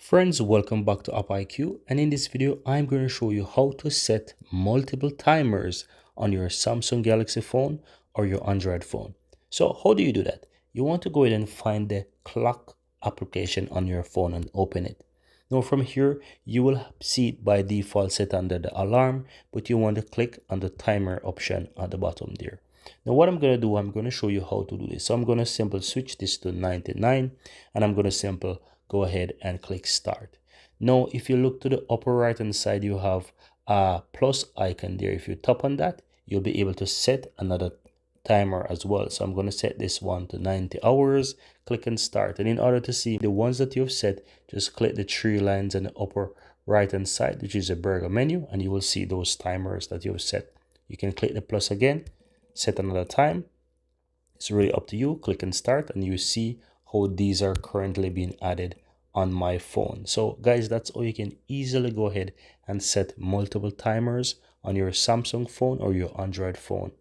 Friends, welcome back to AppIQ, and in this video I'm going to show you how to set multiple timers on your Samsung Galaxy phone or your Android phone. So how do you do that? You want to go ahead and find the clock application on your phone and open it. Now from here you will see it by default set under the alarm, but you want to click on the timer option at the bottom there. Now what I'm going to do, I'm going to show you how to do this. So I'm going to simply switch this to 99 and I'm going to simply go ahead and click start. Now if you look to the upper right hand side, you have a plus icon there. If you tap on that, you'll be able to set another timer as well. So I'm going to set this one to 90 hours, click and start. And in order to see the ones that you've set, just click the three lines on the upper right hand side, which is a burger menu, and you will see those timers that you've set. You can click the plus again, set another time. It's really up to you. Click and start, and you see how these are currently being added on my phone. So guys, that's how you can easily go ahead and set multiple timers on your Samsung phone or your Android phone.